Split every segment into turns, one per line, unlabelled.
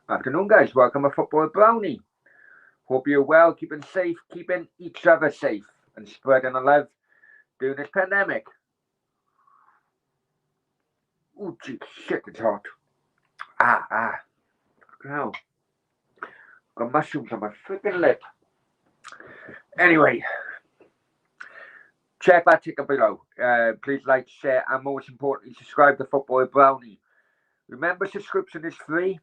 Afternoon, guys. Welcome to Football Brownie. Hope you're well, keeping safe, keeping each other safe, and spreading the love during this pandemic. Oh, gee, shit, it's hot. Ah. Now, got mushrooms on my freaking lip. Anyway, check that ticket below. Please like, share, and most importantly, subscribe to Football Brownie. Remember, subscription is free.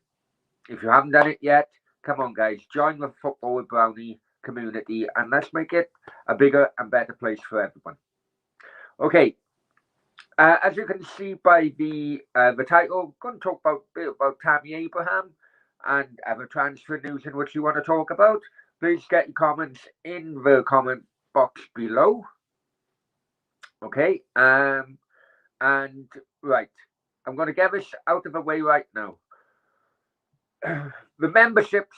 If you haven't done it yet, come on, guys. Join the Football Brownie community, and let's make it a bigger and better place for everyone. Okay, as you can see by the title, I'm going to talk about Tammy Abraham and other transfer news in which you want to talk about. Please get your comments in the comment box below. Okay, and right, I'm going to get this out of the way right now. The memberships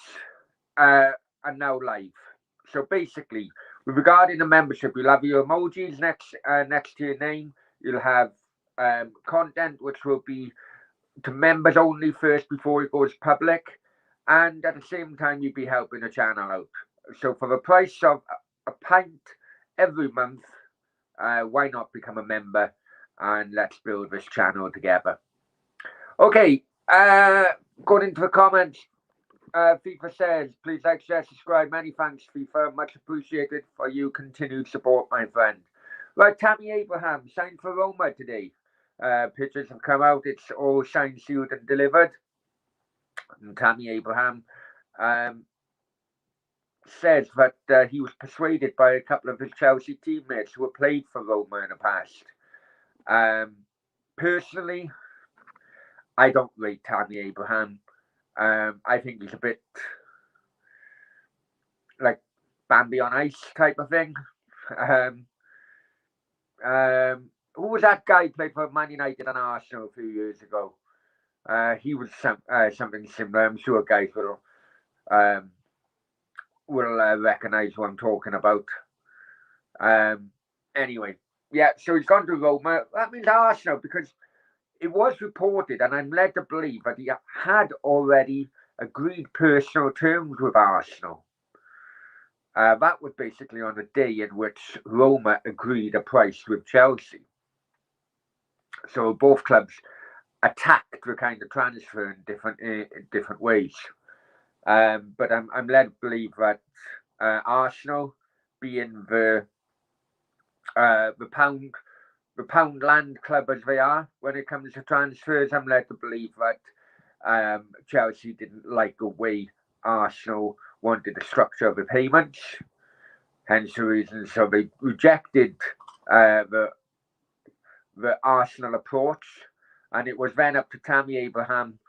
are now live. So basically, regarding the membership, you'll have your emojis next to your name. You'll have content which will be to members only first before it goes public, and at the same time you'll be helping the channel out. So for the price of a pint every month, why not become a member and let's build this channel together. Okay, going into the comments. FIFA says, please like, share, subscribe. Many thanks, FIFA. Much appreciated for you continued support, my friend. Right, Tammy Abraham signed for Roma today. Pictures have come out. It's all signed, sealed, and delivered. And Tammy Abraham says that he was persuaded by a couple of his Chelsea teammates who had played for Roma in the past. Personally, I don't rate Tammy Abraham. I think he's a bit like Bambi on ice type of thing. Who was that guy who played for Man United and Arsenal a few years ago? He was something similar. I'm sure guys will recognise what I'm talking about. Anyway, yeah, so he's gone to Roma. That means Arsenal, because it was reported, and I'm led to believe that he had already agreed personal terms with Arsenal. That was basically on the day in which Roma agreed a price with Chelsea. So both clubs attacked the kind of transfer in different ways. But I'm led to believe that Arsenal, being the Poundland club as they are when it comes to transfers, I'm led to believe that Chelsea didn't like the way Arsenal wanted the structure of the payments. Hence the reason, so they rejected the Arsenal approach, and it was then up to Tammy Abraham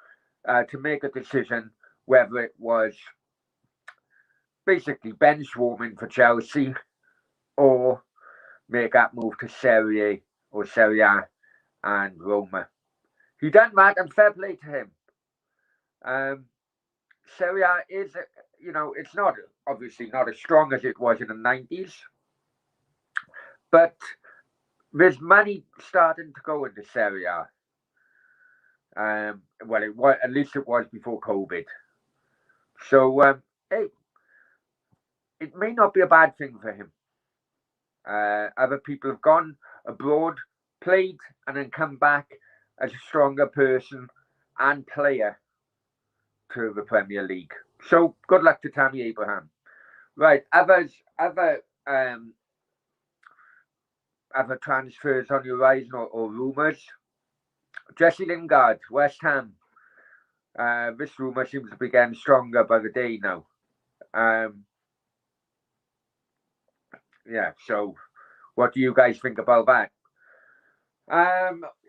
to make a decision whether it was basically bench warming for Chelsea or make that move to Serie A and Roma. He done that, and fair play to him. Serie A is, it's not obviously not as strong as it was in the 90s, but there's money starting to go into Serie A. Well, it was, at least it was before COVID. So, hey, it may not be a bad thing for him. Other people have gone abroad, played, and then come back as a stronger person and player to the Premier League. So good luck to Tammy Abraham. Right, other transfers on your horizon or rumours. Jesse Lingard, West Ham. This rumour seems to be getting stronger by the day now. Yeah, so what do you guys think about that?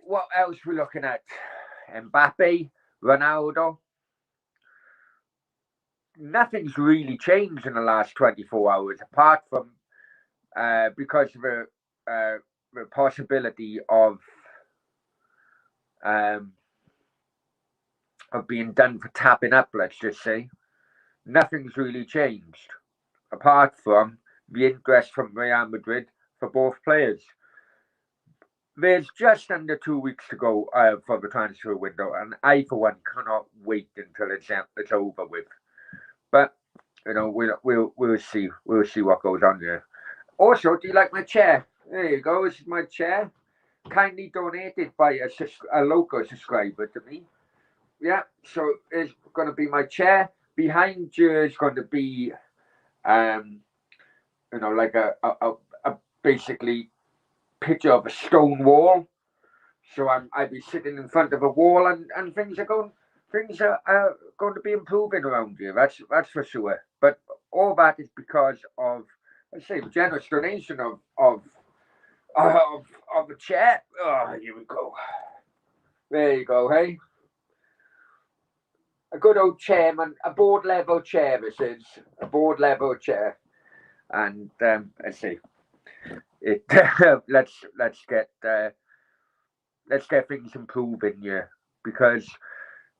What else are we looking at? Mbappe, Ronaldo. Nothing's really changed in the last 24 hours, apart from because of the possibility of being done for tapping up, let's just say. Nothing's really changed, apart from the interest from Real Madrid for both players. there's just under 2 weeks to go for the transfer window, and I, for one, cannot wait until it's over with. But we'll see what goes on here. Also, do you like my chair? There you go. This is my chair, kindly donated by a local subscriber to me. Yeah, so it's going to be my chair. Behind you is going to be, like a basically picture of a stone wall. So I'd be sitting in front of a wall, and things are going to be improving around here. That's for sure. But all that is because of, let's say, the generous donation of a chair. Oh, here we go. There you go. Hey, a good old chairman, a board level chair. This is a board level chair, and let's see. It let's get things improving here, because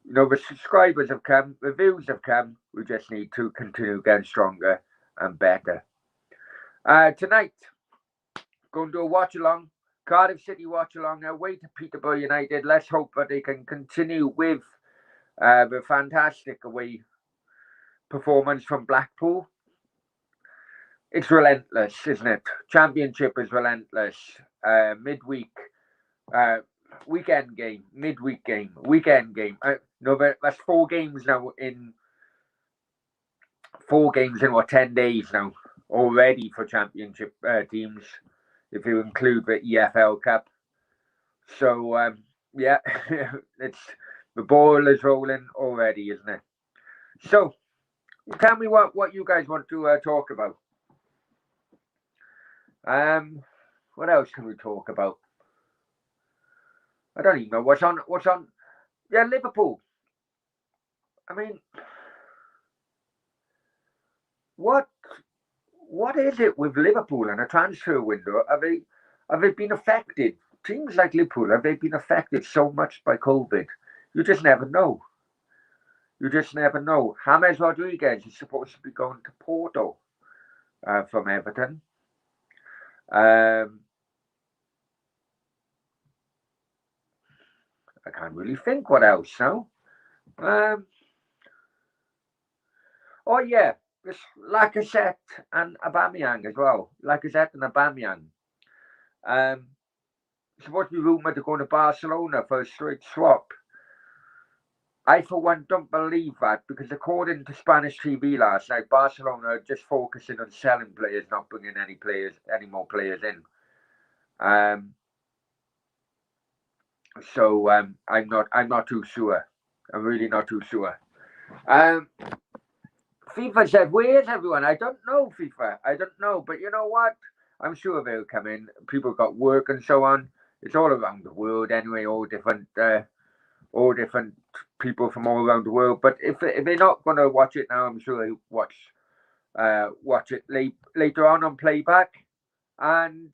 the subscribers have come, the views have come. We just need to continue getting stronger and better. Tonight, going to do a watch along, Cardiff City watch along, away to Peterborough United. Let's hope that they can continue with the fantastic away performance from Blackpool. It's relentless, isn't it? Championship is relentless. Midweek, weekend game, midweek game, weekend game. That's 4 games now in 10 days now already for championship teams, if you include the EFL Cup. So yeah, it's the ball is rolling already, isn't it? So tell me what you guys want to talk about. What else can we talk about? I don't even know what's on. Yeah, Liverpool. I mean, what is it with Liverpool and a transfer window? Have they been affected? Teams like Liverpool, have they been affected so much by COVID? You just never know. James Rodriguez is supposed to be going to Porto from Everton. I can't really think what else now. Oh yeah, there's Lacazette and Aubameyang as well. Lacazette and Aubameyang. Supposed to be rumoured to go to Barcelona for a straight swap. I, for one, don't believe that, because according to Spanish TV last night, Barcelona are just focusing on selling players, not bringing any more players in. So I'm not too sure. I'm really not too sure. FIFA said, where's everyone? I don't know, FIFA. I don't know. But you know what? I'm sure they'll come in. People got work and so on. It's all around the world anyway, all different people from all around the world. But if they're not going to watch it now, I'm sure they'll watch it later on playback. And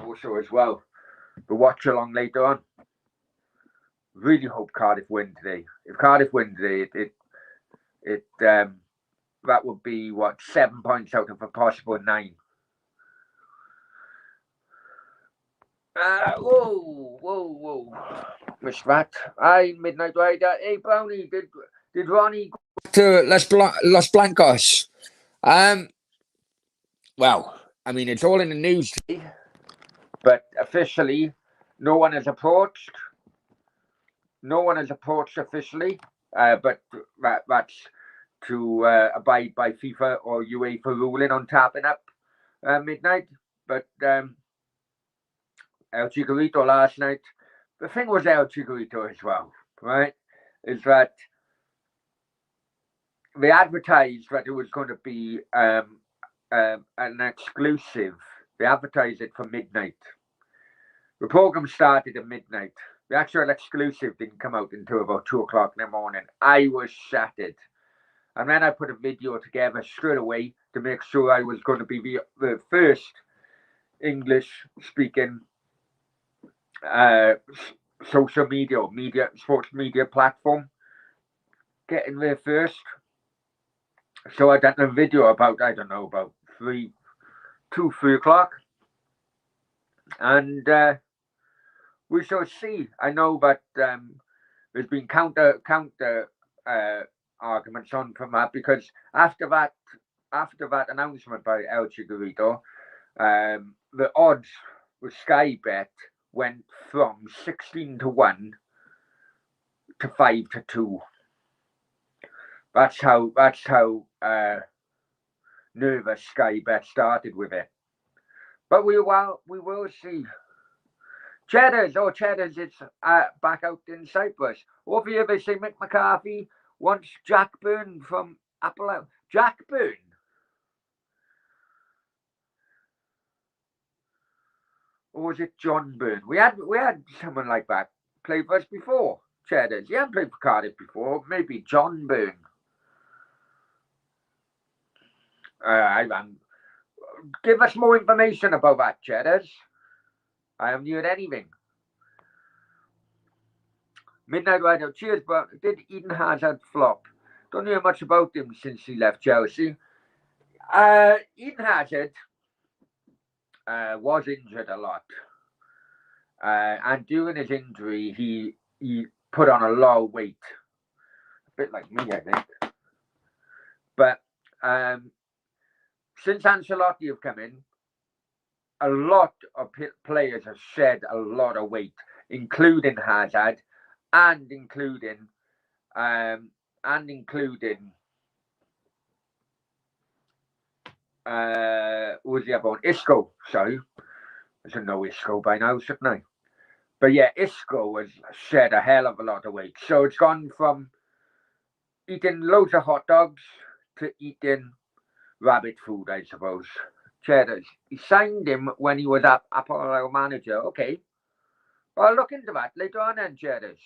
also as well, the watch along later on. Really hope Cardiff win today. If Cardiff win today, it that would be 7 points out of a possible 9. Whoa! Missed that. Midnight Rider. Hey Brownie, did Ronnie go to Los Blancos? Well, I mean, it's all in the news today, but officially, no one has approached. No one has approached officially, but that's to abide by FIFA or UEFA ruling on tapping up midnight. But El Chicharito last night, the thing was El Chicharito as well, right? Is that they advertised that it was going to be an exclusive. They advertised it for midnight. The program started at midnight. The actual exclusive didn't come out until about 2 o'clock in the morning. I was shattered. And then I put a video together straight away to make sure I was going to be the first English-speaking social sports media platform getting there first. So I done a video about 3 o'clock. And we shall see. I know that there's been counter arguments on from that, because after that announcement by El Chicharito, the odds with Sky Bet went from 16-1 to 5-2. That's how nervous Sky Bet started with it. But we will see. Cheddars, it's back out in Cyprus. Over here they say Mick McCarthy wants Jack Byrne from Apple. Jack Byrne? Or was it John Byrne? We had someone like that play for us before. Cheddars. He hadn't played for Cardiff before. Maybe John Byrne. Give us more information about that, Cheddars. I haven't heard anything. Midnight Rider, cheers, but did Eden Hazard flop? Don't hear much about him since he left Chelsea. Eden Hazard was injured a lot. And during his injury, he put on a lot of weight. A bit like me, I think. But since Ancelotti have come in, a lot of players have shed a lot of weight, including Hazard, and including who's the other one? Isco. Sorry, I should know Isco by now, shouldn't I? But yeah, Isco has shed a hell of a lot of weight. So it's gone from eating loads of hot dogs to eating rabbit food, I suppose. Cheddars. He signed him when he was Apollo manager. Okay. Well, I'll look into that later on then, Cheddars.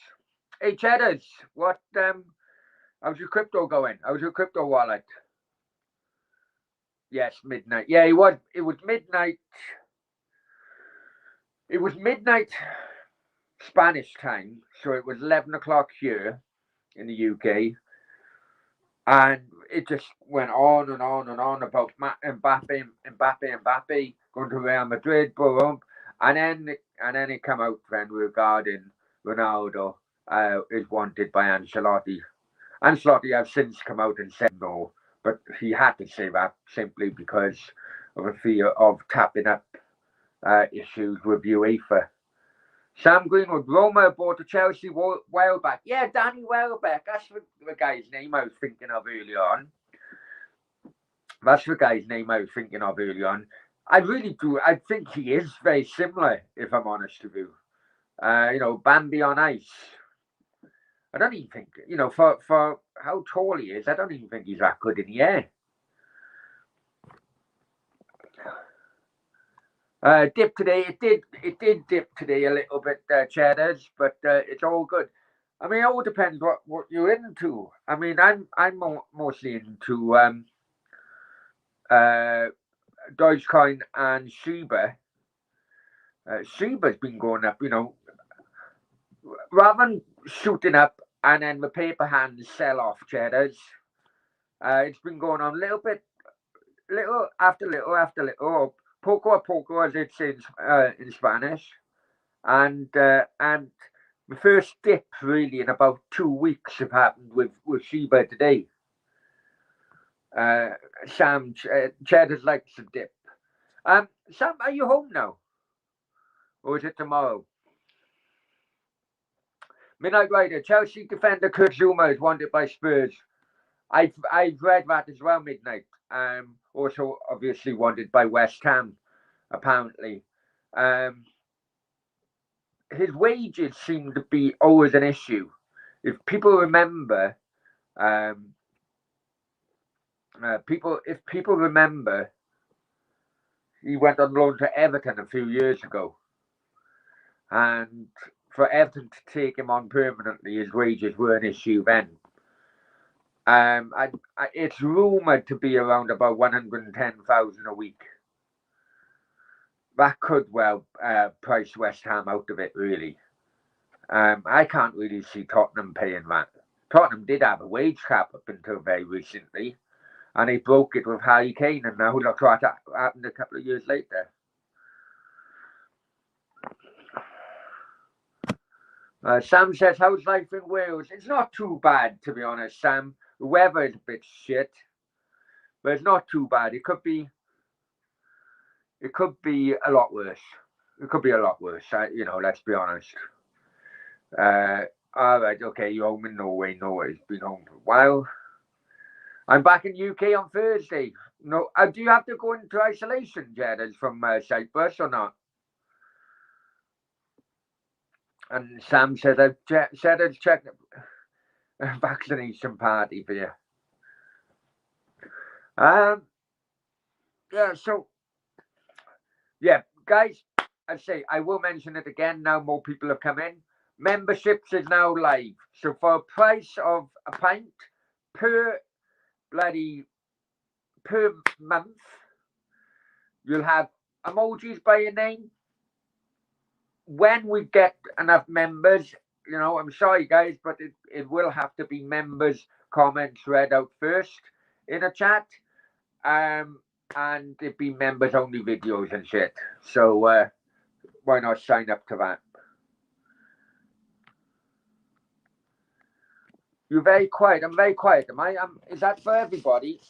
Hey, Cheddars, what, how's your crypto going? How's your crypto wallet? Yes, midnight. Yeah, it was midnight. It was midnight Spanish time, so it was 11 o'clock here in the UK. And it just went on and on and on about Mbappe, going to Real Madrid, boom. And then it came out then regarding Ronaldo is wanted by Ancelotti. Ancelotti has since come out and said no, but he had to say that simply because of a fear of tapping up issues with UEFA. Sam Greenwood, Roma bought a Chelsea while back. Yeah, Danny Welbeck. That's the guy's name I was thinking of earlier on. I really do. I think he is very similar, if I'm honest with you. Bambi on ice. I don't even think, for how tall he is, I don't even think he's that good in the air. Dip today. It did dip today a little bit, Cheddars, but it's all good. I mean, it all depends what you're into. I mean, I'm mostly into Dogecoin and Shiba. Shiba's been going up, rather than shooting up and then the paper hands sell off, Cheddars. It's been going on little after little. Poco a poco, as it's in Spanish, and the first dip really in about 2 weeks have happened with Shiba today. Sam Cheddars likes to dip. Sam, are you home now, or is it tomorrow? Midnight Rider, Chelsea defender Kurt Zouma is wanted by Spurs. I've read that as well. Midnight. Also obviously wanted by West Ham. Apparently, his wages seem to be always an issue. If people remember, if people remember, he went on loan to Everton a few years ago, and for Everton to take him on permanently, his wages were an issue then. It's rumoured to be around about 110,000 a week. That could well price West Ham out of it, really. I can't really see Tottenham paying that. Tottenham did have a wage cap up until very recently, and they broke it with Harry Kane, and now look what happened a couple of years later. Sam says, how's life in Wales? It's not too bad, to be honest, Sam. The weather is a bit shit, but it's not too bad. It could be a lot worse. It could be a lot worse. Let's be honest. Uh, all right, okay. You're home in Norway. Norway's been home for a while. I'm back in UK on Thursday. No, do you have to go into isolation, Jed, as from Cyprus or not? And Sam said, I've checked a vaccination party for you. Yeah, so, yeah, guys, I'd say I will mention it again now more people have come in. Memberships is now live. So for a price of a pint per per month, you'll have emojis by your name. When we get enough members, I'm sorry guys, but it will have to be members' comments read out first in a chat. And it'd be members only videos and shit. So why not sign up to that? You're very quiet. I'm very quiet. Am I? Is that for everybody?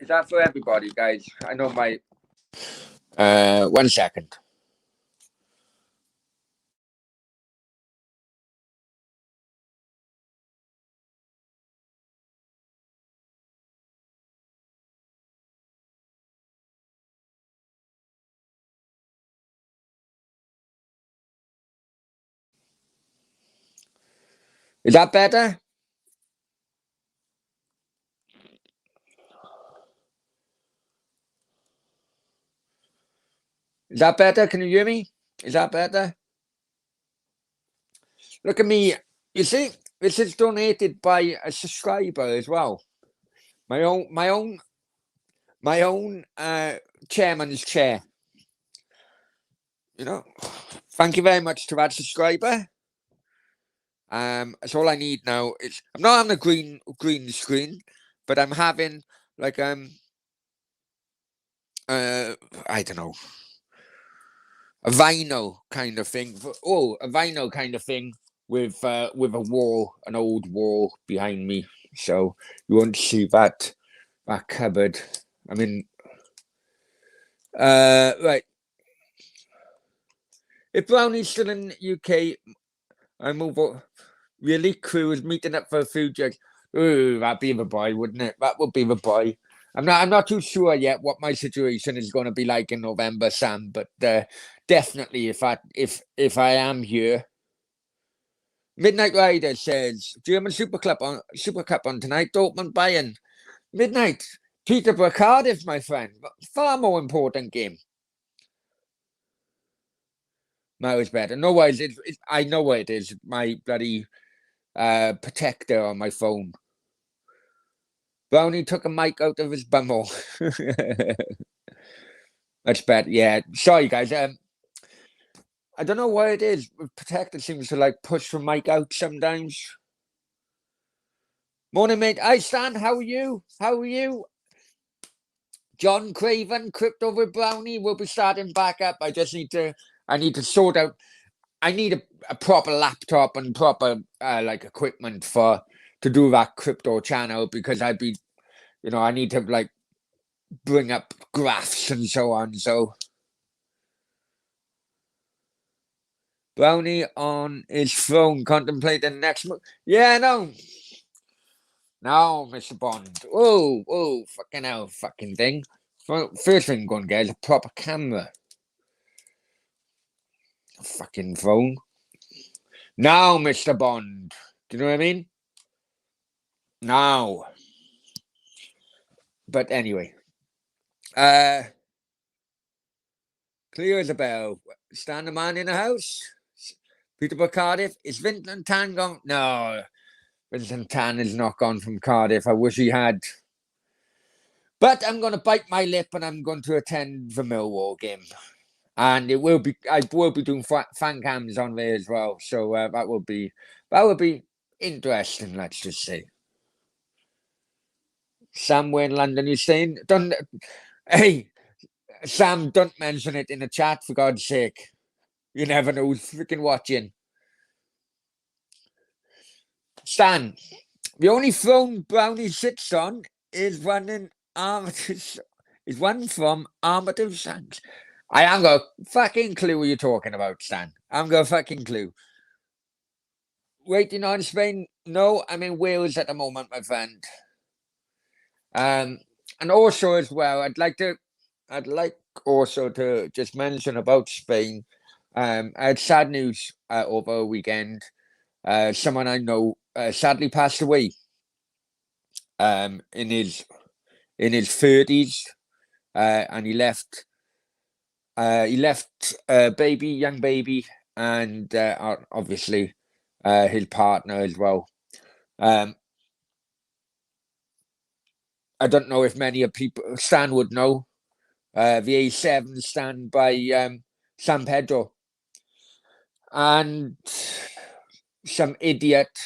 Is that for everybody, guys? I know my. 1 second. Is that better? Is that better? Can you hear me? Is that better? Look at me. You see, this is donated by a subscriber as well. My own chairman's chair. Thank you very much to that subscriber. That's all I need now. I'm not on a green screen, but I'm having like I don't know, a vinyl kind of thing. A vinyl kind of thing with a wall, an old wall behind me. So you won't see that cupboard. I mean, right. If Brownie's still in UK, I move on. Really, crew is meeting up for a food check. Ooh, that'd be the boy, wouldn't it? That would be the boy. I'm not too sure yet what my situation is going to be like in November, Sam. But definitely, if I am here, Midnight Rider says German Super Cup on tonight. Dortmund Bayern. Midnight. Peterborough Cardiff, my friend. Far more important game. Now it's better. No worries. I know where it is. My bloody protector on my phone. Brownie took a mic out of his bumhole. That's bad. Yeah. Sorry, guys. I don't know why it is. Protector seems to like push the mic out sometimes. Morning, mate. Hi, Stan. How are you? How are you? John Craven, Crypto with Brownie. We'll be starting back up. I need to sort out. I need a proper laptop and proper like equipment to do that crypto channel because I need to like bring up graphs and so on. So Brownie on his throne contemplating next move. Yeah, no, Mr. Bond. Oh, fucking hell, fucking thing. First thing I'm going to get is a proper camera. Fucking phone. Now, Mr. Bond. Do you know what I mean? Now. But anyway. Clear as a bell. Stand the man in the house. Peterborough, Cardiff. Is Vincent Tan gone? No. Vincent Tan is not gone from Cardiff. I wish he had. But I'm going to bite my lip and I'm going to attend the Millwall game. And I will be doing fan cams on there as well. So that will be interesting, let's just say. Somewhere in London, you're saying, hey, Sam, don't mention it in the chat, for God's sake. You never know who's freaking watching. Stan, the only throne Brownie sits on is one in Armitage. Is one from Armitage Sands. I haven't got a fucking clue what you're talking about, Stan. I haven't got a fucking clue. Waiting on Spain? No, I'm in Wales at the moment, my friend. And also as well, I'd like also to just mention about Spain. I had sad news over a weekend. Someone I know sadly passed away. In his 30s, and he left a young baby, and obviously his partner as well. I don't know if many of people Stan would know. The A7 stand by San Pedro, and some idiot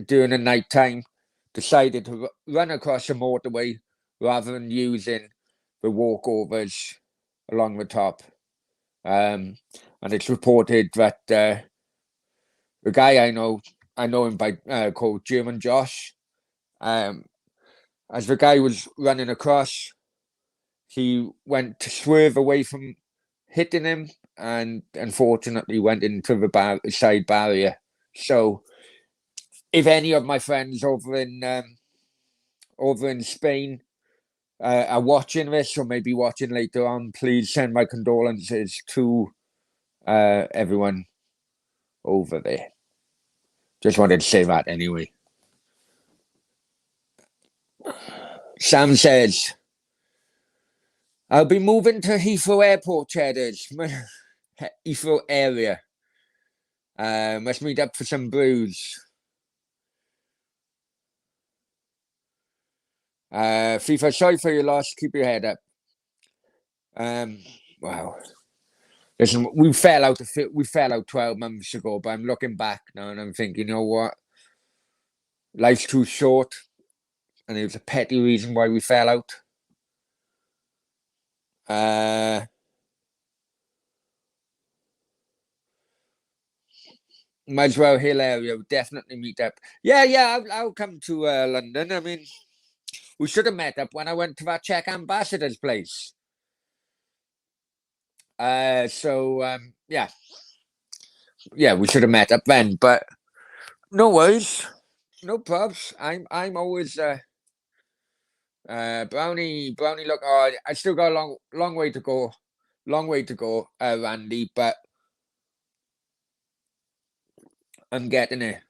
during the night time decided to run across the motorway rather than using the walkovers along the top. And it's reported that the guy I know him by called German Josh. As the guy was running across, he went to swerve away from hitting him, and unfortunately went into the side barrier. So, if any of my friends over in Spain are watching this, or maybe watching later on, please send my condolences to everyone over there. Just wanted to say that anyway. Sam says, I'll be moving to Heathrow Airport, Cheddars. Heathrow area. Let's meet up for some brews. FIFA, sorry for your loss. Keep your head up. Wow. Listen, we fell out 12 months ago, but I'm looking back now and I'm thinking, you know what? Life's too short, and it was a petty reason why we fell out. Muswell Hill area, we'll definitely meet up. Yeah, I'll come to London. I mean, we should have met up when I went to that Czech ambassador's place. Yeah, we should have met up then. But no worries, no probs. I'm always Brownie. Look, I still got a long way to go, Randy. But I'm getting it.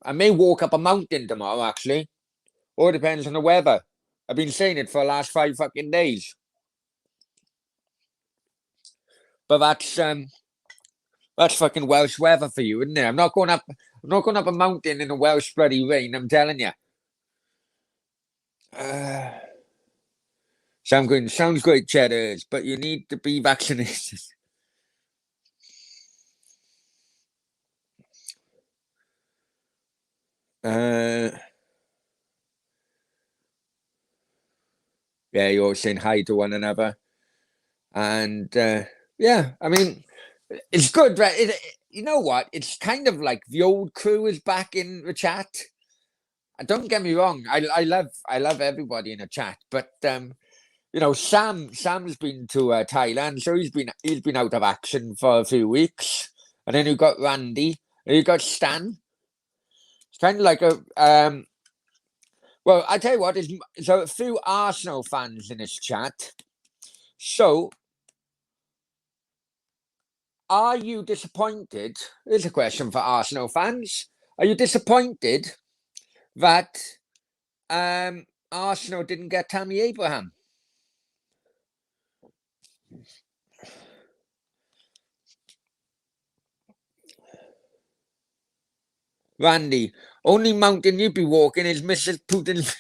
I may walk up a mountain tomorrow, actually. All depends on the weather. I've been saying it for the last 5 fucking days. But that's fucking Welsh weather for you, isn't it? I'm not going up a mountain in a Welsh bloody rain, I'm telling you. Sounds great, Cheddars, but you need to be vaccinated. Yeah, you're all saying hi to one another. And yeah, I mean, it's good, right? You know what? It's kind of like the old crew is back in the chat. Don't get me wrong. I love everybody in the chat, but you know, Sam's been to Thailand, so he's been out of action for a few weeks. And then you got Randy, and you got Stan. It's kind of like a well, I tell you what, there's a few Arsenal fans in this chat. So, are you disappointed? Here's a question for Arsenal fans. Are you disappointed that Arsenal didn't get Tammy Abraham? Randy, only mountain you'd be walking is Mrs. Putin's.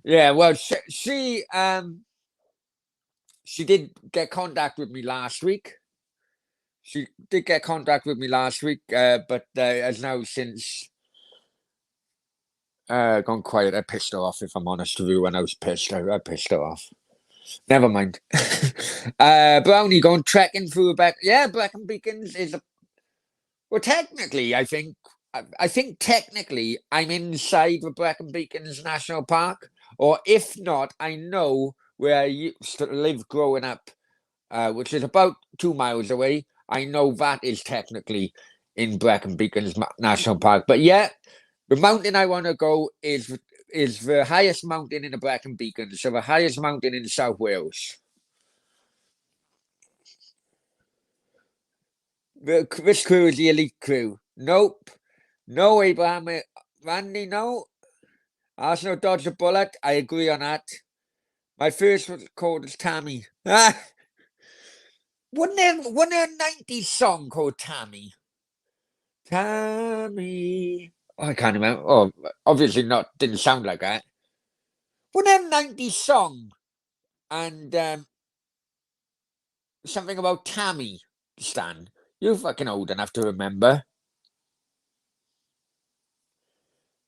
Yeah, well, she did get contact with me last week. But has now since gone quiet. I pissed her off, if I'm honest with you. When I was pissed, I pissed her off. Never mind. Brownie going trekking through a back. Yeah, Brecon Beacons is Well, technically, I think technically I'm inside the Brecon Beacons National Park, or if not, I know where I used to live growing up, which is about 2 miles away. I know that is technically in Brecon Beacons National Park. But yeah, the mountain I want to go is the highest mountain in the Brecon Beacons, so the highest mountain in South Wales. This crew is the elite crew. Nope. No, Abraham. Randy, no. Arsenal dodged a bullet. I agree on that. My first was called as Tammy. Wasn't there a 90s song called Tammy? Tammy. Oh, I can't remember. Oh, obviously not. Didn't sound like that. Wasn't there a 90s song? And something about Tammy, Stan. You're fucking old enough to remember.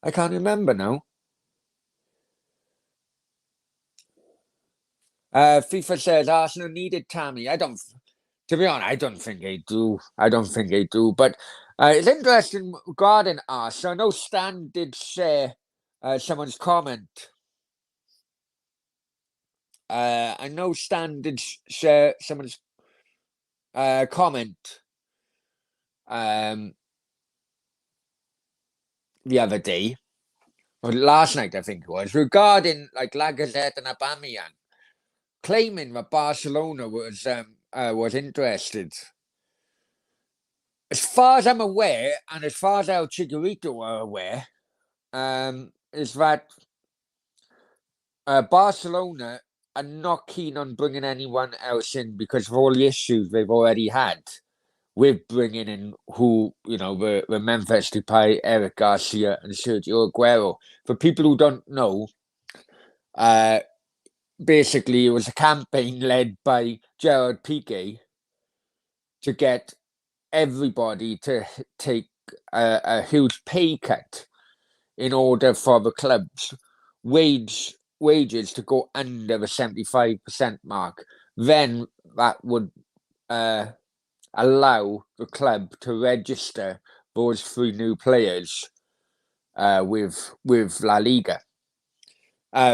I can't remember now. FIFA says Arsenal needed Tammy. To be honest, I don't think they do. I don't think they do. But it's interesting regarding Arsenal. I know Stan did share someone's comment. I know Stan did share someone's comment the other day, or last night, I think it was, regarding like Lacazette and Aubameyang, claiming that Barcelona was interested. As far as I'm aware, and as far as El Chicharito are aware, is that Barcelona are not keen on bringing anyone else in because of all the issues they've already had with bringing in the Memphis Depay, Eric Garcia, and Sergio Aguero. For people who don't know, basically it was a campaign led by Gerard Piqué to get everybody to take a huge pay cut in order for the club's wages to go under the 75% mark. Then that would allow the club to register those 3 new players with La Liga.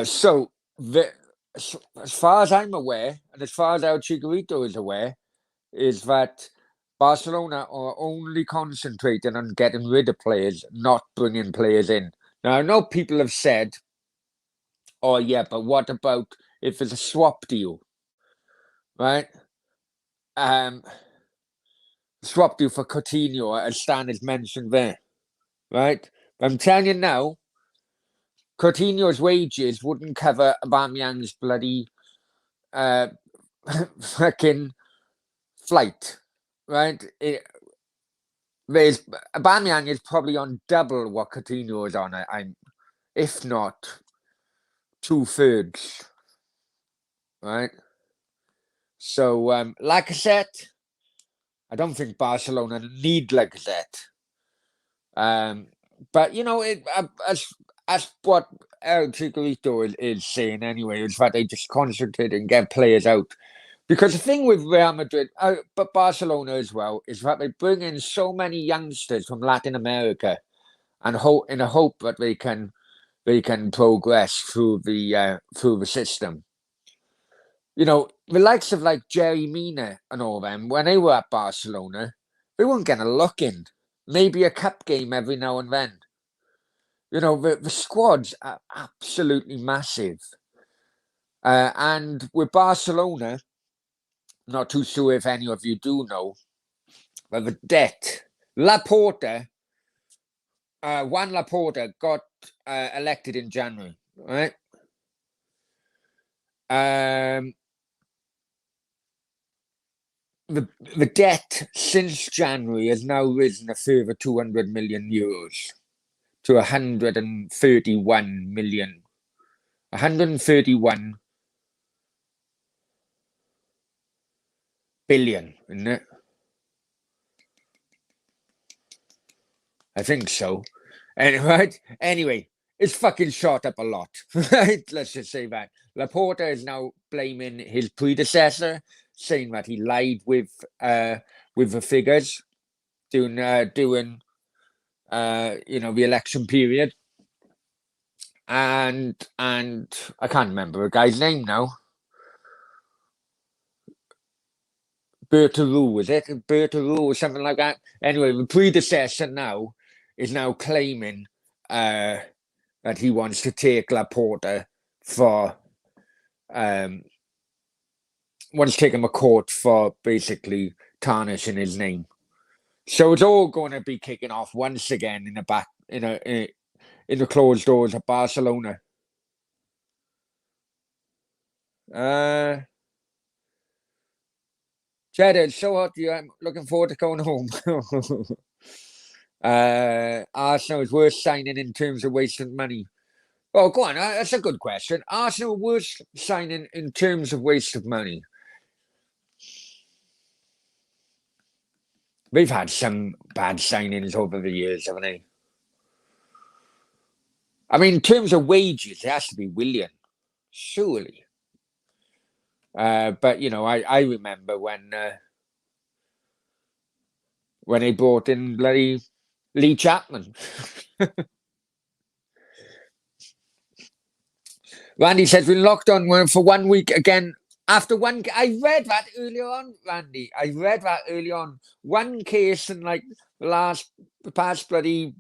So as far as I'm aware, and as far as El Chicharito is aware, is that Barcelona are only concentrating on getting rid of players, not bringing players in. Now, I know people have said, oh, yeah, but what about if it's a swap deal, right? Swap deal for Coutinho, as Stan has mentioned there, right? But I'm telling you now, Coutinho's wages wouldn't cover Aubameyang's bloody fucking flight, right? Aubameyang is probably on double what Coutinho is on. If not 2/3, right? So Lacazette, I don't think Barcelona need Lacazette. But as what El Chicharito is saying anyway, is that they just concentrate and get players out. Because the thing with Real Madrid, but Barcelona as well, is that they bring in so many youngsters from Latin America, and in a hope that they can progress through the system. The likes of like Jerry Mina and all them, when they were at Barcelona, they weren't getting a look in. Maybe a cup game every now and then. The squads are absolutely massive. And with Barcelona, not too sure if any of you do know, but the debt. Laporta, Juan Laporta got elected in January, right? The debt since January has now risen a further 200 million euros to 131 million. 131 billion, isn't it? I think so. Anyway, it's fucking shot up a lot. Right? Let's just say that. Laporta is now blaming his predecessor, saying that he lied with the figures. doing the election period, and I can't remember the guy's name now. Bertaroo, was it? Bertaroo or something like that. Anyway, the predecessor now is now claiming that he wants to take Laporta for wants to take him to court for basically tarnishing his name. So it's all going to be kicking off once again in the back in the closed doors of Barcelona. Jed, it's so hot. I'm looking forward to going home. Arsenal's worst signing in terms of wasting money. Oh, go on. That's a good question. Arsenal worst signing in terms of waste of money. We've had some bad signings over the years, haven't they? I mean, in terms of wages, it has to be Willian, surely. But I remember when they brought in bloody Lee Chapman. Randy says we're locked on for 1 week again. After one, I read that earlier on, Randy. I read that early on. One case in like the past bloody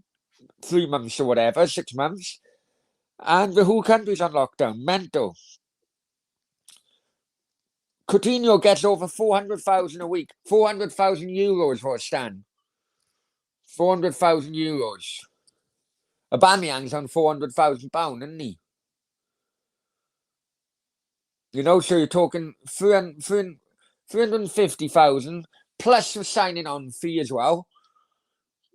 3 months or whatever, 6 months, and the whole country's on lockdown. Mental. Coutinho gets over 400,000 a week, 400,000 euros for a stand. 400,000 euros. Aubameyang's on £400,000, isn't he? So you're talking 350,000 plus the signing on fee as well.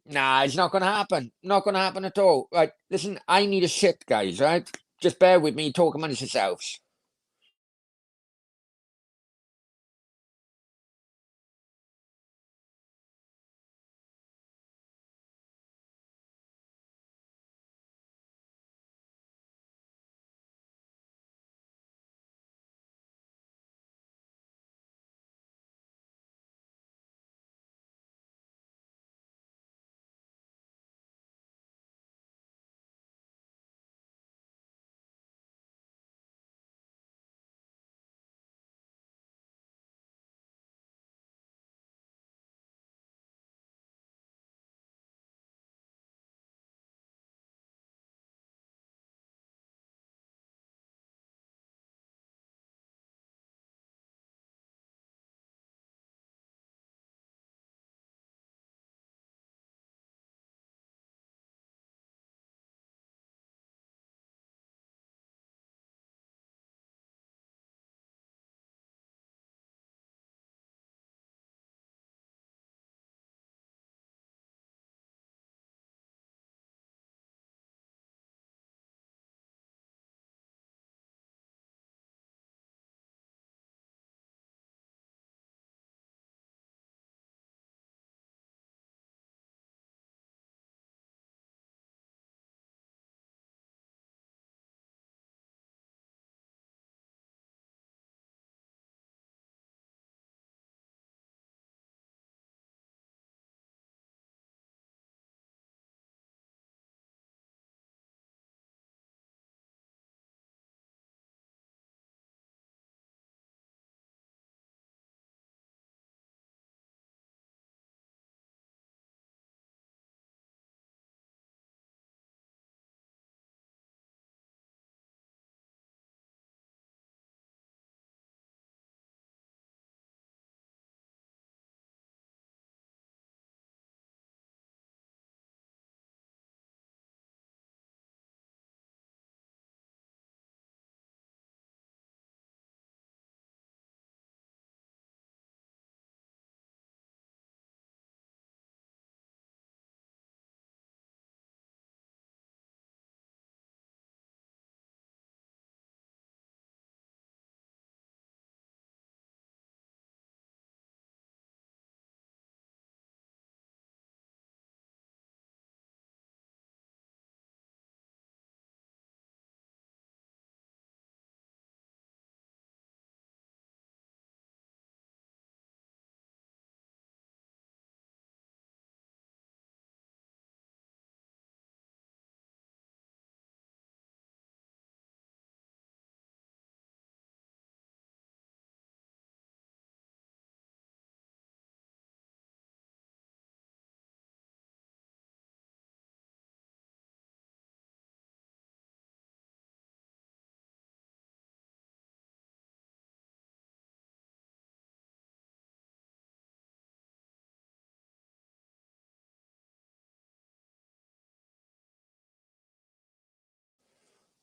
Nah, it's not going to happen. Not going to happen at all. Right, listen, I need a shit, guys, right? Just bear with me, talk amongst yourselves.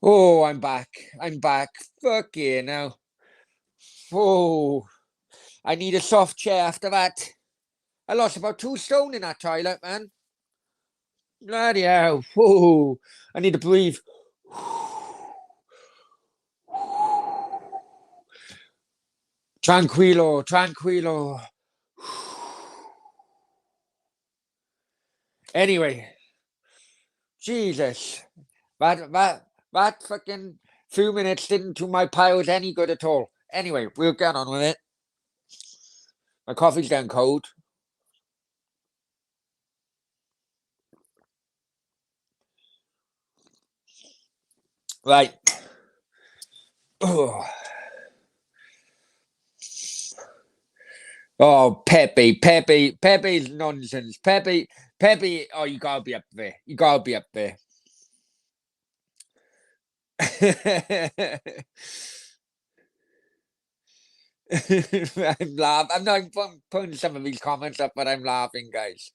Oh, I'm back. I'm back. Fuck yeah now. Oh, I need a soft chair after that. I lost about 2 stone in that toilet, man. Bloody hell. Oh, I need to breathe. Tranquilo, tranquilo. Anyway, Jesus. That fucking few minutes didn't do my piles any good at all. Anyway, we'll get on with it. My coffee's down cold. Right. Oh, Pepe's nonsense. Pepe. Oh, you gotta be up there. You gotta be up there. I'm laughing. I'm not putting some of these comments up, but I'm laughing, guys.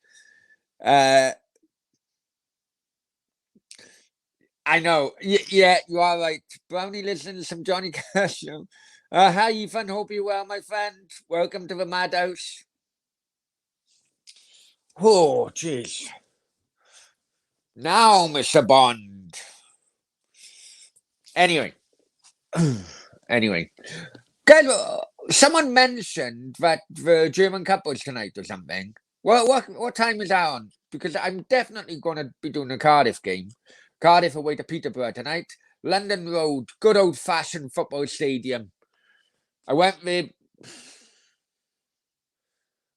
I know. Yeah, you are right. Brownie listening to some Johnny Cash. Hi, Ethan. Hope you're well, my friend. Welcome to the madhouse. Oh, jeez. Now, Mr. Bond. Anyway. Anyway. Guys, someone mentioned that the German Cup was tonight or something. What time is that on? Because I'm definitely going to be doing a Cardiff game. Cardiff away to Peterborough tonight. London Road, good old-fashioned football stadium. I went there,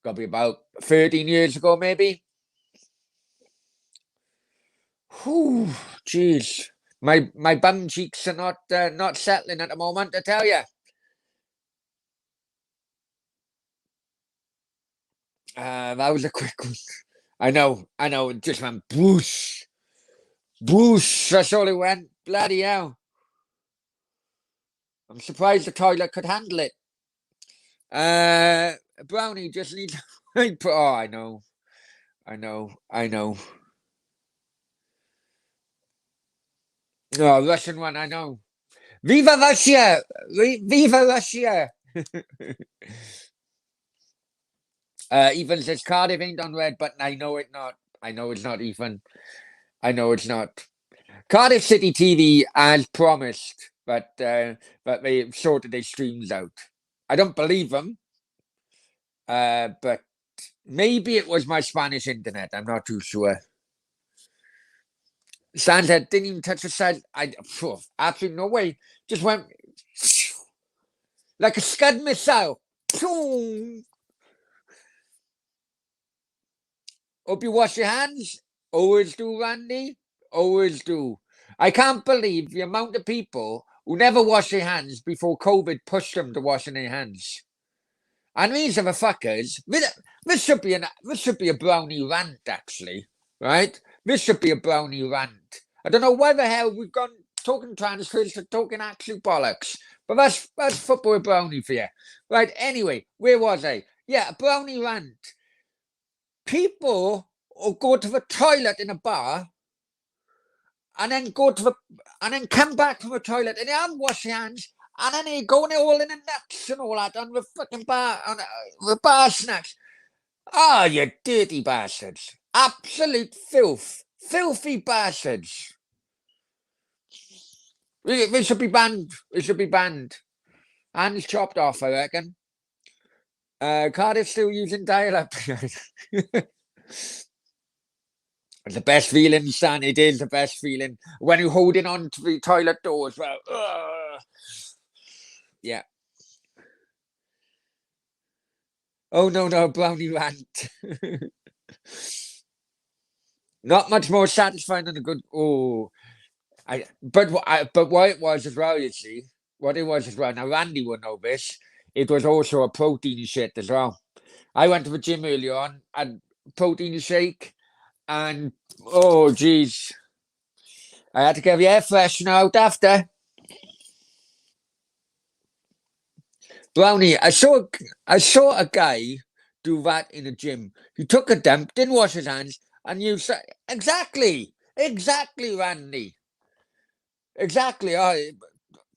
got to be about 13 years ago, maybe. Whew, jeez. My bum cheeks are not settling at the moment, I tell you. That was a quick one. I know. It just went boosh. Boosh. That's all it went. Bloody hell. I'm surprised the toilet could handle it. Brownie just needs. Oh, I know. Oh, Russian one, I know. Viva Russia! Viva Russia! Ethan says Cardiff ain't on red, but I know it's not. I know it's not, Ethan. I know it's not. Cardiff City TV as promised, but they sorted their streams out. I don't believe them, but maybe it was my Spanish internet. I'm not too sure. Santa didn't even touch the side. Absolutely no way. Just went like a Scud missile. Boom. Hope you wash your hands. Always do, Randy. Always do. I can't believe the amount of people who never wash their hands before COVID pushed them to washing their hands. And these are the fuckers. This should be a brownie rant, actually, right? This should be a brownie rant. I don't know why the hell we've gone talking transfers to talking absolute bollocks, but that's football brownie for you, right? Anyway, where was I? Yeah, a brownie rant. People will go to the toilet in a bar and then come back from the toilet and they haven't washed their hands and then they go all in the nuts and all that on the fucking bar on the bar snacks. Ah, you dirty bastards. Absolute filth. Filthy bastards. They should be banned. It should be banned. Hands chopped off, I reckon. Cardiff still using dial-up. It's the best feeling, Stan. It is the best feeling when you're holding on to the toilet door as well. Yeah. Oh no, brownie rant. Not much more satisfying than a good. Oh, but what it was as well, you see, what it was as well. Now Randy would know this. It was also a protein shit as well. I went to the gym earlier on and protein shake, and oh geez, I had to get the air freshener out after. Brownie, I saw a guy do that in a gym. He took a dump, didn't wash his hands, and you said exactly, Randy. exactly. Oh,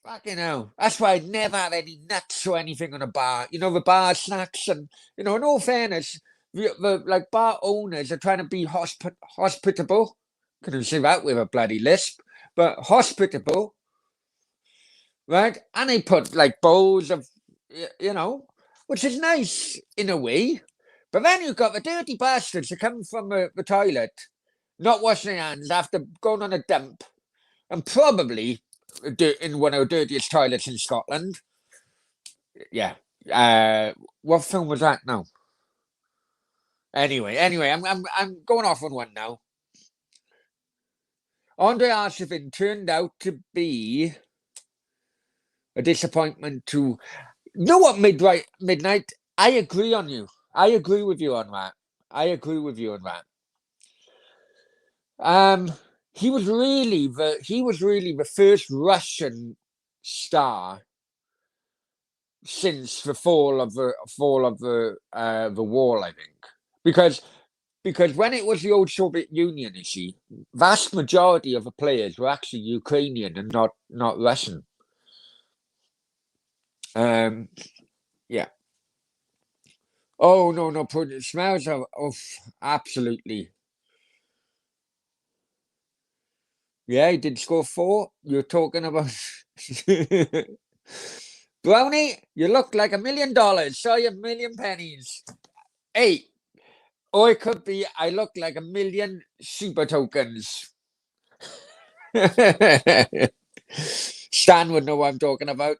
fucking hell. That's why I never have any nuts or anything on a bar. You know, the bar snacks and, in all fairness, the like bar owners are trying to be hospitable. Couldn't say that with a bloody lisp, but hospitable, right? And they put like bowls of, which is nice in a way. But then you've got the dirty bastards that come from the toilet, not washing their hands after going on a dump, and probably in one of the dirtiest toilets in Scotland. Yeah. What film was that now? Anyway, I'm going off on one now. Andre Arshavin turned out to be a disappointment to. You know what, Midnight? I agree on you. I agree with you on that. He was really the first Russian star since the fall of the wall, I think, because when it was the old Soviet Union, you see, vast majority of the players were actually Ukrainian and not Russian. Yeah. Oh no, it smells of absolutely. Yeah, he did score 4. You're talking about Brownie, you look like $1 million. Saw you 1,000,000 pennies. Hey, or it could be I look like 1,000,000 super tokens. Stan would know what I'm talking about.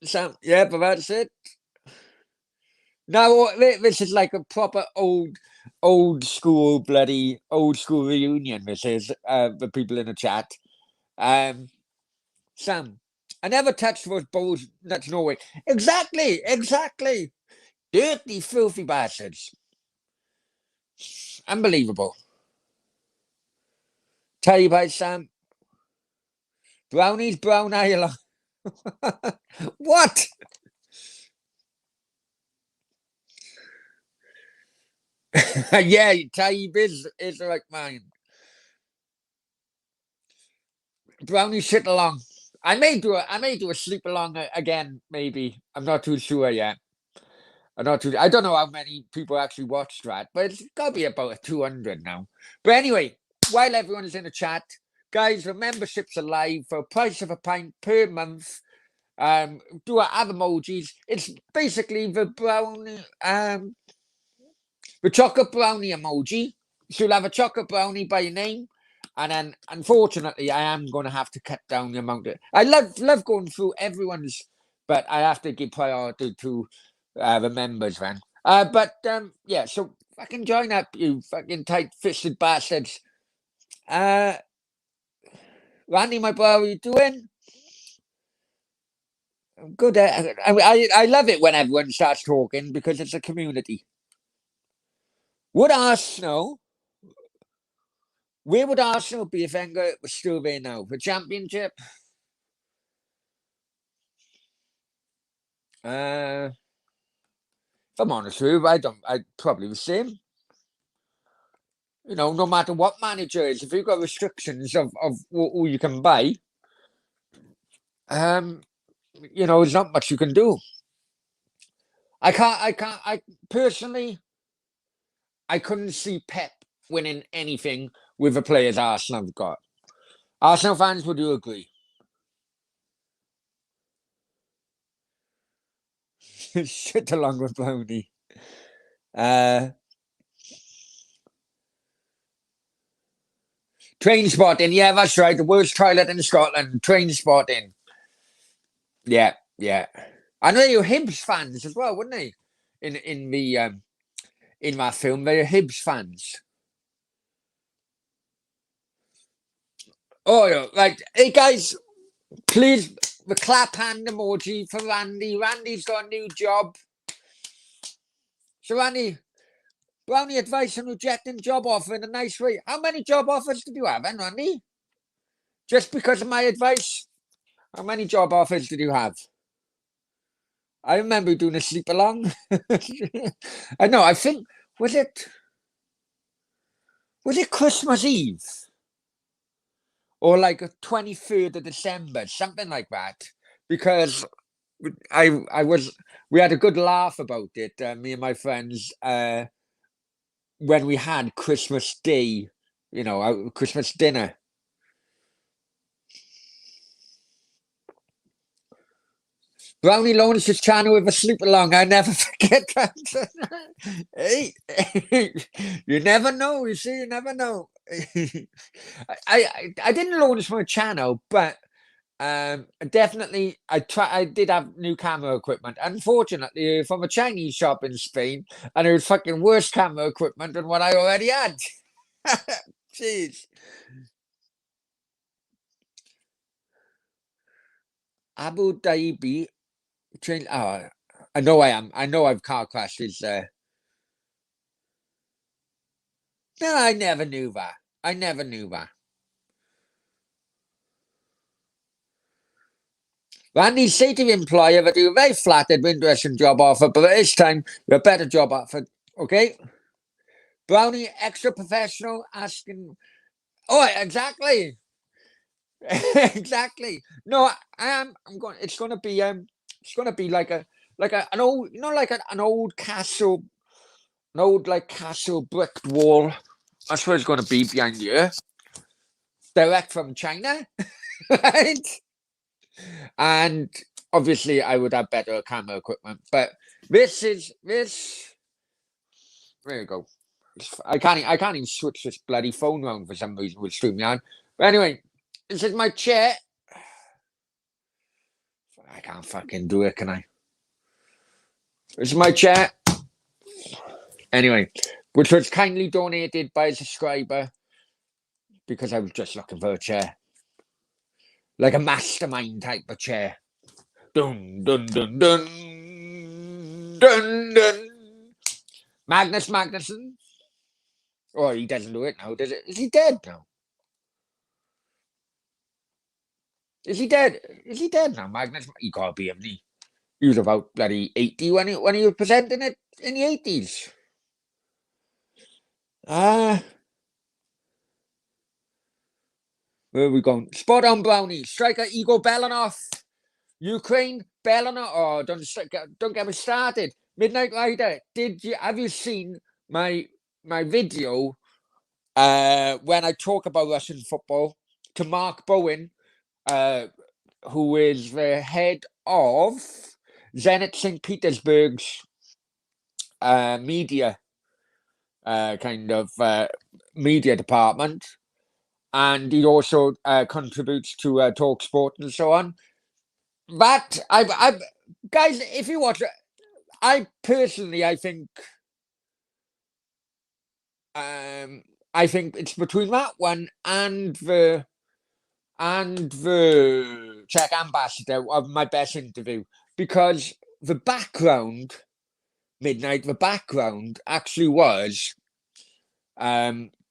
Sam, yeah, but that's it. Now this is like a proper old school reunion. This is the people in the chat. Sam, I never touched those bowls. That's no way. Exactly. Dirty, filthy bastards. Unbelievable. Tell you about Sam. Brownies, brown eye. What? Yeah, type is like mine. Brownie sit along. I may do a sleep along again, maybe. I'm not too sure yet. I don't know how many people actually watched that, but it's got to be about 200 now. But anyway, while everyone is in the chat, guys, the membership's alive for a price of a pint per month. Do I have emojis? It's basically the brownie, the chocolate brownie emoji. So you'll have a chocolate brownie by your name. And then, unfortunately, I am going to have to cut down the amount of. I love going through everyone's, but I have to give priority to the members, man. Yeah, so fucking join up, you fucking tight-fisted bastards. Randy, my bro, how are you doing? Good. I love it when everyone starts talking because it's a community. Would Arsenal? Where would Arsenal be if Wenger was still there now? The Championship? If I'm honest with you, I'd probably the same. No matter what manager is, if you've got restrictions of who you can buy, there's not much you can do. I personally, I couldn't see Pep winning anything with the players Arsenal have got. Arsenal fans, would you agree? Shit along with Brownie. Train spotting, yeah, that's right. The worst toilet in Scotland. Train spotting. Yeah. I know they were Hibs fans as well, wouldn't they? In that film, they were Hibs fans. Oh yeah, right. Hey guys, please the clap hand emoji for Randy. Randy's got a new job. So Randy, Brownie advice on rejecting job offer in a nice way. How many job offers did you have, then, Randy? Just because of my advice? How many job offers did you have? I remember doing a sleep along. I know, I think was it Christmas Eve? or like a 23rd of December, something like that, because we had a good laugh about it, me and my friends, when we had Christmas Day, our Christmas dinner. Brownie Lawrence's channel with a sleep along. I never forget that. Hey, you never know. You see, you never know. I didn't launch my channel, but definitely I did have new camera equipment. Unfortunately, from a Chinese shop in Spain, and it was fucking worse camera equipment than what I already had. Jeez. Abu Dhabi train. Oh, I know I am. I know I've car crashes there. No, I never knew that. I never knew that. Randy, say to the employer that you're very flattered with interesting job offer, but this time you're a better job offer. Okay? Brownie, extra professional, asking. Oh, exactly. Exactly. No, I am. I'm going. It's going to be. It's going to be an old. An old castle, an old like castle brick wall. That's what it's going to be behind you. Direct from China, right? And obviously, I would have better camera equipment. But this. There you go. I can't even switch this bloody phone around for some reason with StreamYard. But anyway, this is my chair. I can't fucking do it, can I? This is my chair. Anyway, which was kindly donated by a subscriber because I was just looking for a chair. Like a mastermind type of chair. Dun, dun, dun, dun. Dun, dun. Magnus Magnuson. Oh, he doesn't do it now, does it? Is he dead now? Is he dead? Is he dead now, Magnus? He can't be, hasn't he? He was about bloody 80 when he was presenting it in the 80s. Where are we going? Spot on, Brownie. Striker Igor Belanov. Ukraine, Belanov. Oh, don't get me started. Midnight Rider. Have you seen my video when I talk about Russian football to Mark Bowen, who is the head of Zenit St. Petersburg's media media department, and he also contributes to Talk Sport and so on. But I've guys, if you watch it, I think it's between that one and the Czech ambassador of my best interview, because the background actually was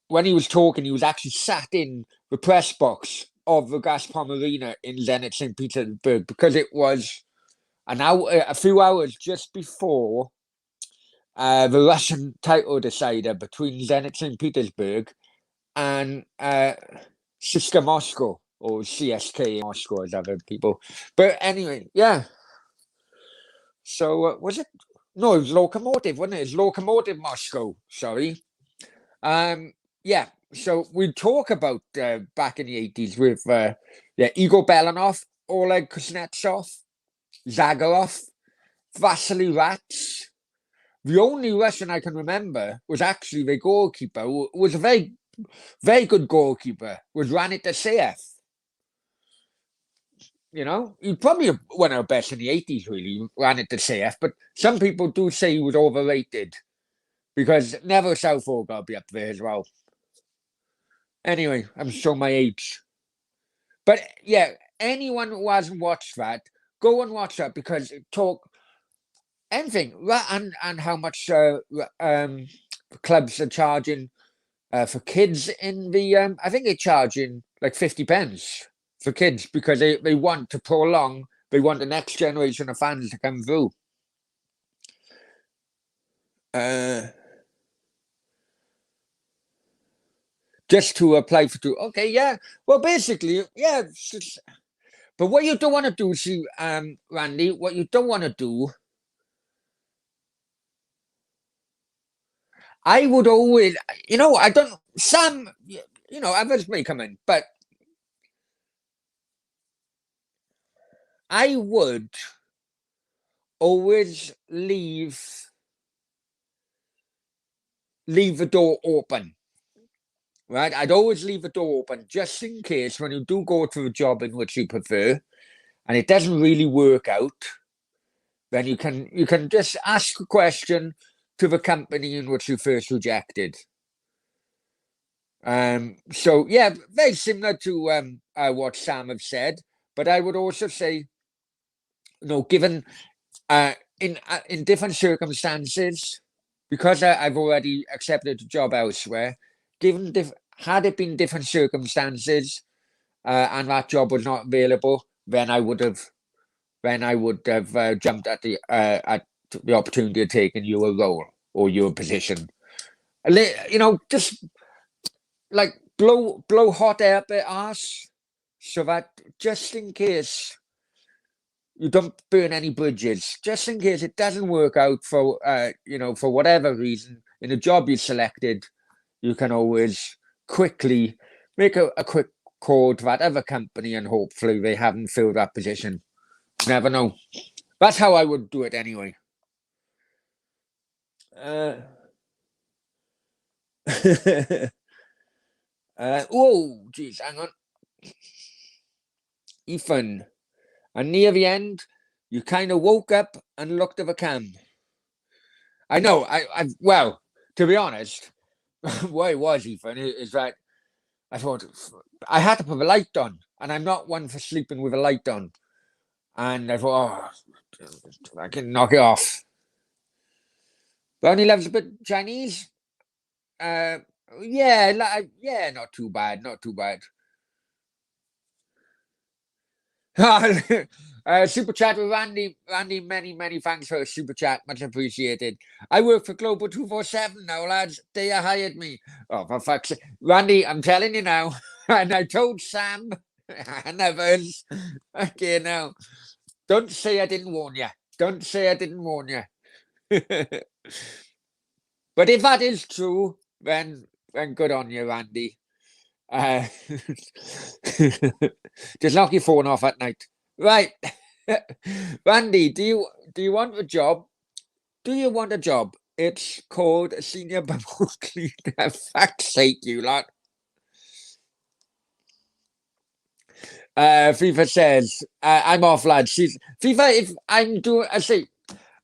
when he was talking, he was actually sat in the press box of the Gazprom Arena in Zenit St. Petersburg, because it was a few hours just before the Russian title decider between Zenit St. Petersburg and CSKA Moscow, or CSK Moscow, as other people. But anyway, yeah. So was it? No, it was Lokomotiv, wasn't it? It's Lokomotiv Moscow. Sorry. Yeah. So we talk about back in the 80s with Igor Belanov, Oleg Kuznetsov, Zagarov, Vasily Rats. The only Russian I can remember was actually the goalkeeper, who was a very, very good goalkeeper, was Ranit Asayev. You know, he's probably one of the best in the 80s, really, Ranit Asayev, but some people do say he was overrated, because Neville Southall got to be up there as well. Anyway, I'm showing my age. But yeah, anyone who hasn't watched that, go and watch that, because it talk anything, and how much clubs are charging for kids in the I think they're charging like 50 pence for kids, because they want to prolong, they want the next generation of fans to come through. just to apply for two. Okay, yeah. Well, basically, yeah. But what you don't want to do, see, Randy, what you don't want to do, I would always, I don't, some, others may come in, but I would always leave the door open, right? I'd always leave the door open just in case when you do go to a job in which you prefer and it doesn't really work out, then you can just ask a question to the company in which you first rejected. So yeah, very similar to what Sam have said, but I would also say, given in different circumstances, because I've already accepted a job elsewhere, had it been different circumstances, and that job was not available, then I would have jumped at the opportunity of taking your role or your position. Just like blow hot air up their arse, so that just in case you don't burn any bridges, just in case it doesn't work out for for whatever reason in a job you selected, you can always quickly make a quick call to that other company and hopefully they haven't filled that position. Never know. That's how I would do it anyway. Oh, geez, hang on. Ethan, and near the end, you kind of woke up and looked at the cam. I know, well, to be honest, what it was, Ethan, is that I thought I had to put the light on, and I'm not one for sleeping with a light on. And I thought, I can knock it off. Bernie loves a bit Chinese. Yeah, yeah, not too bad, not too bad. Super chat with Randy. Randy, many thanks for a super chat. Much appreciated. I work for Global 247 now, lads. They hired me. Oh, for fuck's sake. Randy, I'm telling you now. And I told Sam and others. Okay, now. Don't say I didn't warn you. Don't say I didn't warn you. But if that is true, then good on you, Randy. Just knock your phone off at night. Right. Randy, do you want a job? Do you want a job? It's called a senior bubble cleaner. Fuck's sake, you lot. FIFA says, I'm off, lads. FIFA, if I'm doing, I say,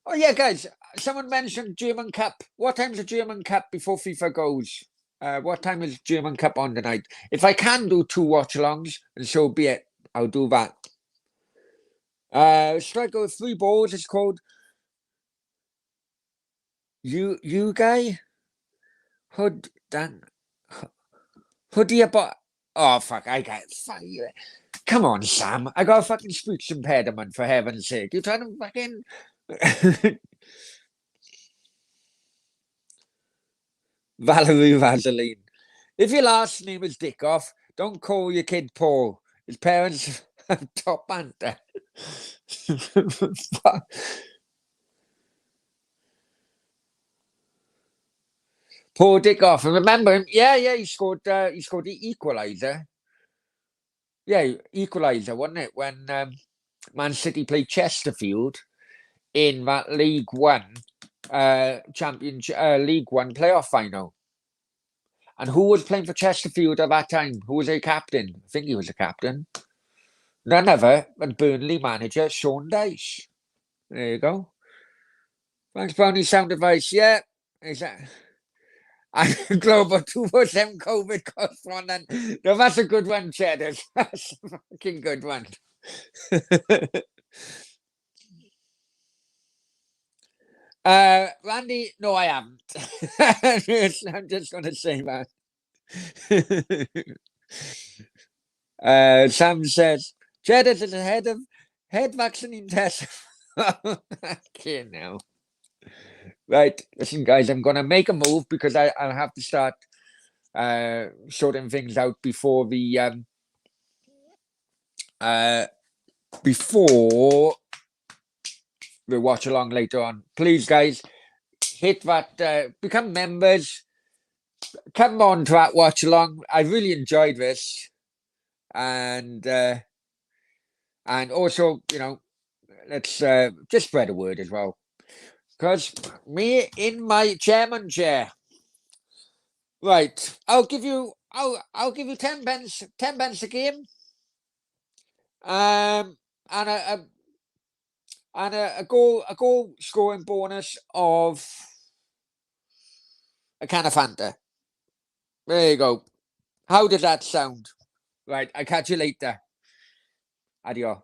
oh yeah, guys, someone mentioned German Cup. What time's the German Cup before FIFA goes? What time is German Cup on tonight? If I can do 2 watch-alongs, and so be it, I'll do that. Striker with 3 balls is called you guy? Hoodie about. Oh fuck! I got fuck you. Come on, Sam. I got a fucking speech impediment for heaven's sake. You trying to fucking. Valerie Vaseline. If your last name is Dickoff, don't call your kid Paul. His parents have top banter. Paul Dickoff. And remember him? Yeah, he scored the equaliser. Yeah, equaliser, wasn't it? When Man City played Chesterfield in that League One League One playoff final. And who was playing for Chesterfield at that time? Who was a captain? I think he was a captain. None other than Burnley manager Sean Dyche. There you go. Thanks, Brownie. Sound advice. Yeah. Exactly. I'm Global 247 COVID correspondent. No, that's a good one, Cheddar. That's a fucking good one. Randy, no, I haven't. I'm just going to say that. Sam says, Cheddar is the head vaccine test. Okay, now. Right, listen, guys, I'm going to make a move because I'll have to start sorting things out before the before we watch along later on. Please, guys, hit that, become members, come on to that watch along. I really enjoyed this, and also, let's just spread the word as well, because me in my chairman chair. Right, I'll give you 10 pence, 10 pence a game, and a goal scoring bonus of a can of Fanta. There you go. How does that sound? Right, I'll catch you later. Adios.